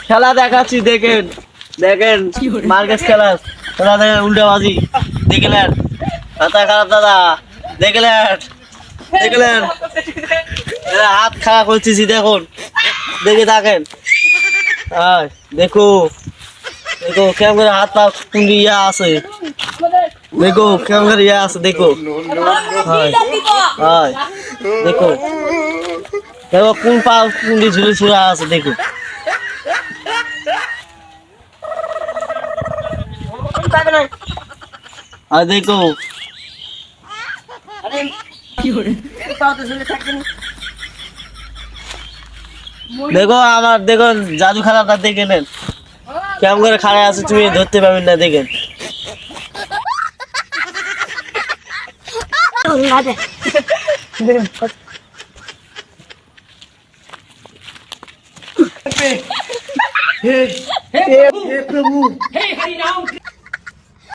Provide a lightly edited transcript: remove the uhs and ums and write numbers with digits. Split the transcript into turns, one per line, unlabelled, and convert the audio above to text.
খেলা দেখাচ্ছি, দেখেন দেখেন মার্কেস খেলা খেলা দেখেন, উল্টাবাজি দেখলেন, মাথা খারাপ দাদা, দেখলেন দেখলেন হাত খারাপ করতেছি, দেখুন দেখে থাকেন। দেখো দেখো কেমন করে হাত পা কুন্ডি ইয়া আছে, দেখো কেমন করে ইয়া আছে, দেখো দেখো দেখো কোন পা কুন্ডি ঝুলে ঝুলে আছে, দেখো আর দেখো দেখো আমার দেখো জাদু খারাপটা দেখে নেন কেমন করে খাড়া আছে, তুমি ধরতে পারবেন না, দেখেন
हे प्रभु हे हरि राम।